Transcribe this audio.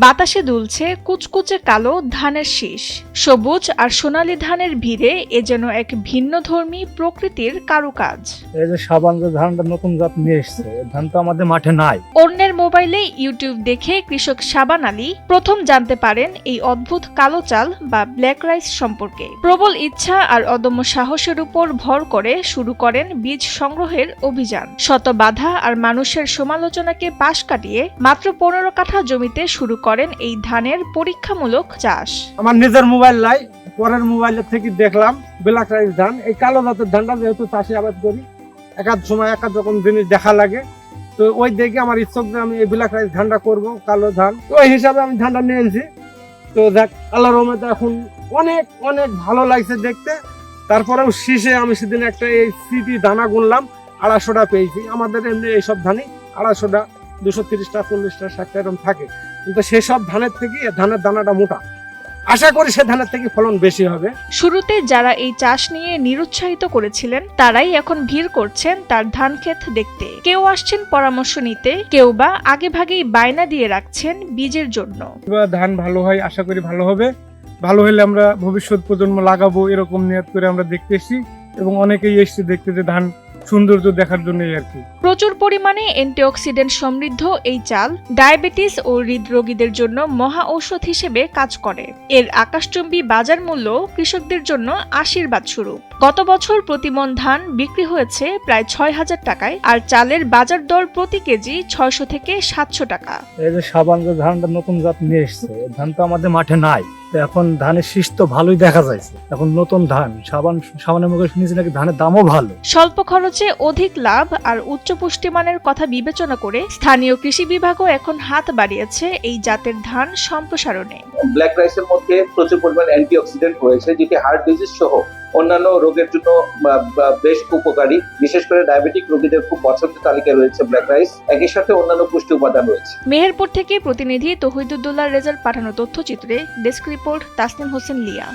বাতাসে দুলছে কুচকুচে কালো ধানের শীষ। সবুজ আর সোনালী ধানের ভিড়ে এ যেন এক ভিন্নধর্মী প্রকৃতির কারুকাজ। এই যে সাবান যে ধানটা নতুন জাত নিয়ে এসছে, ধান তো আমাদের মাঠে নাই। অন্যের মোবাইলে ইউটিউব দেখে কৃষক শাবান আলী প্রথম জানতে পারেন এই অদ্ভুত কালো চাল বা ব্ল্যাক রাইস সম্পর্কে। প্রবল ইচ্ছা আর অদম্য সাহসের উপর ভর করে শুরু করেন বীজ সংগ্রহের অভিযান। শত বাধা আর মানুষের সমালোচনাকে পাশ কাটিয়ে মাত্র 15 কাঠা জমিতে শুরু করেন এই ধানের পরীক্ষামূলক চাষ। আমার নিজের মোবাইল নাই, পরের মোবাইলের থেকে দেখলাম ব্ল্যাক রাইস ধান। এই কালো জাতের ধানটা যেহেতু চাষি আবাদ করি, একাধ সময় একাধ রকম জিনিস দেখা লাগে, তো ওই দেখে আমার ইচ্ছক যে আমি এই ব্ল্যাক রাইস ধানটা করবো, কালো ধান। তো ওই হিসাবে আমি ধানটা নিয়ে এসেছি। তো দেখ আল্লাহর রহমতে এখন অনেক অনেক ভালো লাগছে দেখতে। তারপরেও শীষে আমি সেদিন একটা এই সিটি দানা গুনলাম, 250টা পেয়েছি। আমাদের এমনি এইসব ধানই 250টা, 230টা, 40টা, 60টা এরকম থাকে, কিন্তু সেসব ধানের থেকে ধানের দানাটা মোটা। আশা করি সে ধানের থেকে ফলন বেশি হবে। শুরুতে যারা এই চাষ নিয়ে নিরুৎসাহিত করেছিলেন তারাই এখন ভিড় করছেন তার ধান ক্ষেত দেখতে। কেউ আসছেন পরামর্শ নিতে, কেউ বা আগে ভাগেই বায়না দিয়ে রাখছেন বীজের জন্য। ধান ভালো হয়, আশা করি ভালো হবে। ভালো হলে আমরা ভবিষ্যৎ প্রজন্ম লাগাবো, এরকম নিয়ত করে আমরা দেখতে এসেছি এবং অনেকেই এসেছে দেখতে যে ধান সৌন্দর্য দেখার জন্যই আর কি। প্রচুর পরিমাণে অ্যান্টিঅক্সিডেন্ট সমৃদ্ধ এই চাল ডায়াবেটিস ও হৃদরোগীদের জন্য মহা ঔষধ হিসেবে কাজ করে। এর আকাশচুম্বী বাজার মূল্য কৃষকদের জন্য আশীর্বাদ স্বরূপ। গত বছর প্রতি মণ ধান বিক্রি হয়েছে প্রায় 6000 টাকায়, আর চালের বাজার দর প্রতি কেজি 600 থেকে 700 টাকা। এই যে সাবান যে ধানটা নতুন জাত নিয়ে এসছে, ধান তো আমাদের মাঠে নাই। এখন ধানের শীষ তো ভালোই দেখা যাচ্ছে। এখন নতুন ধান সাবানের মুখে শুনেছি নাকি ধানের দামও ভালো। স্বল্প খরচে অধিক লাভ আর উচ্চ পুষ্টিমানের কথা বিবেচনা করে স্থানীয় কৃষি বিভাগও এখন হাত বাড়িয়েছে এই জাতের ধান সম্প্রসারণে। ব্ল্যাক রাইসের মধ্যে প্রচুর পরিমাণ অ্যান্টিঅক্সিডেন্ট রয়েছে, যেটি হার্ট ডিজিজ সহ অন্যান্য রোগের জন্য বেশ উপকারী। বিশেষ করে ডায়াবেটিক রোগীদের খুব পছন্দের তালিকায় রয়েছে ব্ল্যাক রাইস। একই সাথে অন্যান্য পুষ্টি উপাদান রয়েছে। মেহেরপুর থেকে প্রতিনিধি তৌহিদুদ্দৌলা রেজার পাঠানো তথ্যচিত্রে ডেস্ক রিপোর্ট তাসনিম হোসেন লিয়া।